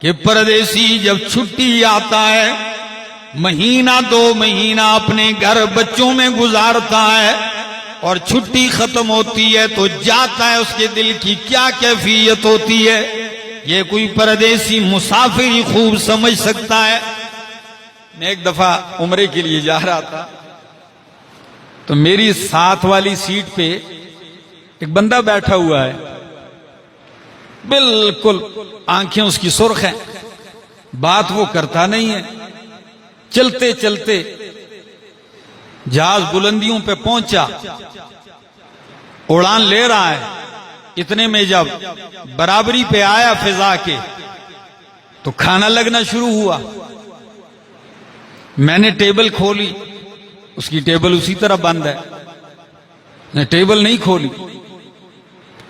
کہ پردیسی جب چھٹی آتا ہے مہینہ دو مہینہ اپنے گھر بچوں میں گزارتا ہے اور چھٹی ختم ہوتی ہے تو جاتا ہے، اس کے دل کی کیا کیفیت ہوتی ہے یہ کوئی پردیسی مسافر ہی خوب سمجھ سکتا ہے۔ میں ایک دفعہ عمرے کے لیے جا رہا تھا تو میری ساتھ والی سیٹ پہ ایک بندہ بیٹھا ہوا ہے، بالکل آنکھیں اس کی سرخ ہیں، بات وہ کرتا نہیں ہے۔ چلتے چلتے جہاز بلندیوں پہ پہنچا، اڑان لے رہا ہے، اتنے میں جب برابری پہ آیا فضا کے تو کھانا لگنا شروع ہوا۔ میں نے ٹیبل کھولی، اس کی ٹیبل اسی طرح بند ہے، میں ٹیبل نہیں کھولی۔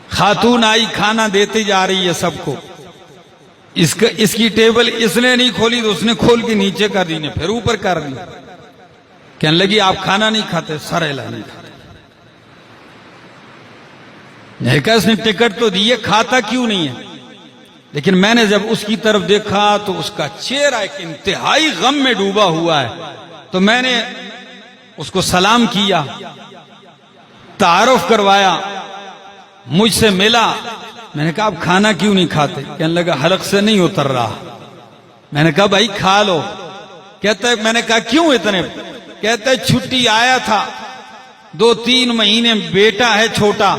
خاتون آئی، کھانا دیتے جا رہی ہے سب کو، اس کی ٹیبل اس نے نہیں کھولی تو اس نے کھول کے نیچے کر دی، نے پھر اوپر کر دی۔ کہنے لگی آپ کھانا نہیں کھاتے؟ سر ہلا نہیں کھاتے۔ میں کہا اس نے ٹکٹ تو دی ہے، کھاتا کیوں نہیں ہے؟ لیکن میں نے جب اس کی طرف دیکھا تو اس کا چہرہ ایک انتہائی غم میں ڈوبا ہوا ہے، تو میں نے اس کو سلام کیا، تعارف کروایا، مجھ سے ملا۔ میں نے کہا آپ کھانا کیوں نہیں کھاتے؟ کہنے لگا حلق سے نہیں اتر رہا۔ میں نے کہا بھائی کھا لو۔ کہتا ہے میں نے کہا کیوں اتنے؟ کہتا ہے چھٹی آیا تھا 2-3 مہینے، بیٹا ہے چھوٹا،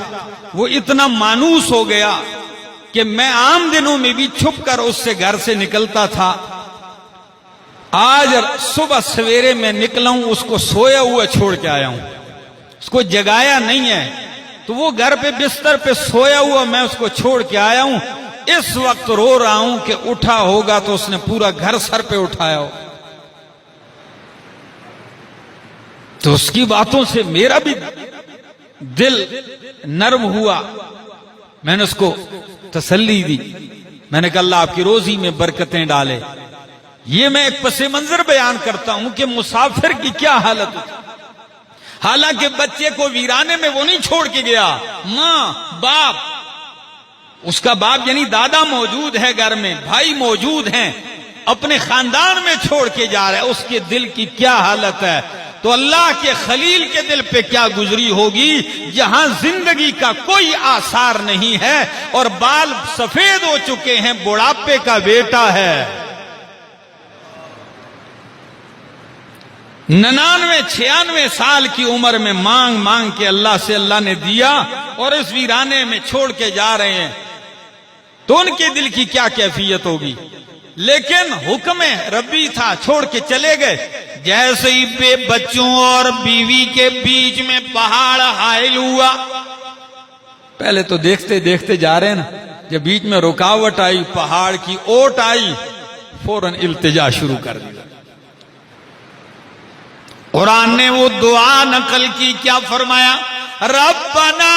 وہ اتنا مانوس ہو گیا کہ میں عام دنوں میں بھی چھپ کر اس سے گھر سے نکلتا تھا، آج صبح سویرے میں نکلا ہوں اس کو سویا ہوا چھوڑ کے آیا ہوں، اس کو جگایا نہیں ہے، تو وہ گھر پہ بستر پہ سویا ہوا میں اس کو چھوڑ کے آیا ہوں، اس وقت رو رہا ہوں کہ اٹھا ہوگا تو اس نے پورا گھر سر پہ اٹھایا ہو۔ تو اس کی باتوں سے میرا بھی دل نرم ہوا، میں نے اس کو تسلی دی، میں نے کہا اللہ آپ کی روزی میں برکتیں ڈالے۔ یہ میں ایک پس منظر بیان کرتا ہوں کہ مسافر کی کیا حالت ہوتی، حالانکہ بچے کو ویرانے میں وہ نہیں چھوڑ کے گیا، ماں باپ، اس کا باپ یعنی دادا موجود ہے گھر میں، بھائی موجود ہیں، اپنے خاندان میں چھوڑ کے جا رہا ہے، اس کے دل کی کیا حالت ہے؟ تو اللہ کے خلیل کے دل پہ کیا گزری ہوگی جہاں زندگی کا کوئی آثار نہیں ہے اور بال سفید ہو چکے ہیں، بڑھاپے کا بیٹا ہے، 99-96 سال کی عمر میں مانگ مانگ کے اللہ سے اللہ نے دیا اور اس ویرانے میں چھوڑ کے جا رہے ہیں، تو ان کے دل کی کیا کیفیت ہوگی؟ لیکن حکم ربی تھا، چھوڑ کے چلے گئے۔ جیسے ہی بے بچوں اور بیوی کے بیچ میں پہاڑ حائل ہوا، پہلے تو دیکھتے دیکھتے جا رہے ہیں نا، جب بیچ میں رکاوٹ آئی، پہاڑ کی اوٹ آئی، فوراً التجا شروع کر دی۔ قرآن نے وہ دعا نقل کی، کیا فرمایا؟ ربنا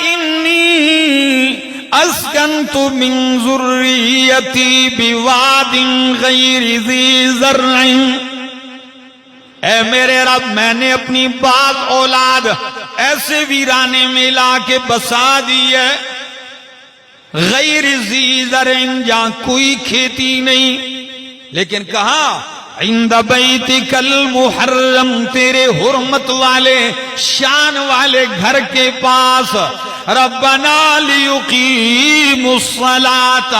انی اسکنت من ذریتی بواد غیر ذی زرع، اے میرے رب میں نے اپنی بعض اولاد ایسے ویرانے میں لا کے بسا دی ہے، غیر ذی زرع جہاں کوئی کھیتی نہیں، لیکن کہا عند بیتک المحرم، تیرے حرمت والے شان والے گھر کے پاس، ربنا لیقیموا الصلاۃ،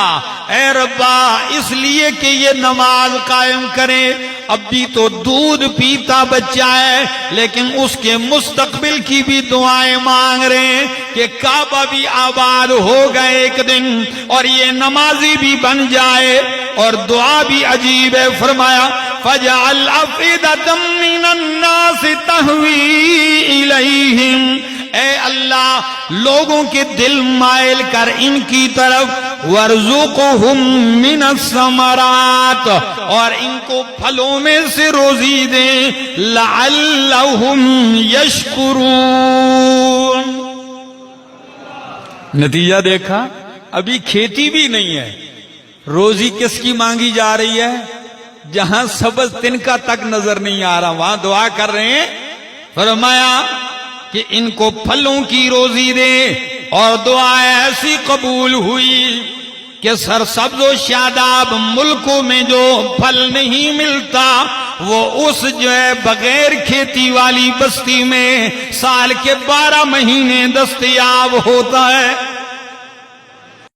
اے ربا اس لیے کہ یہ نماز قائم کریں۔ اب بھی تو دودھ پیتا بچہ ہے لیکن اس کے مستقبل کی بھی دعائیں مانگ رہے ہیں کہ کعبہ بھی آباد ہوگا ایک دن اور یہ نمازی بھی بن جائے، اور دعا بھی عجیب ہے، فرمایا فَجَعَلْ أَفْئِدَةً مِّنَ النَّاسِ تَهْوِي إِلَيْهِمْ، اے اللہ لوگوں کے دل مائل کر ان کی طرف، وَارْزُقْهُم مِّنَ الثَّمَرَاتِ، اور ان کو پھلوں میں سے روزی دیں، لَعَلَّهُمْ يَشْكُرُونَ۔ نتیجہ دیکھا، ابھی کھیتی بھی نہیں ہے، روزی کس کی مانگی جا رہی ہے؟ جہاں سبز تنکا تک نظر نہیں آ رہا وہاں دعا کر رہے ہیں۔ فرمایا کہ ان کو پھلوں کی روزی دے، اور دعا ایسی قبول ہوئی کہ سرسبز و شاداب ملکوں میں جو پھل نہیں ملتا وہ اس جو ہے بغیر کھیتی والی بستی میں سال کے 12 مہینے دستیاب ہوتا ہے.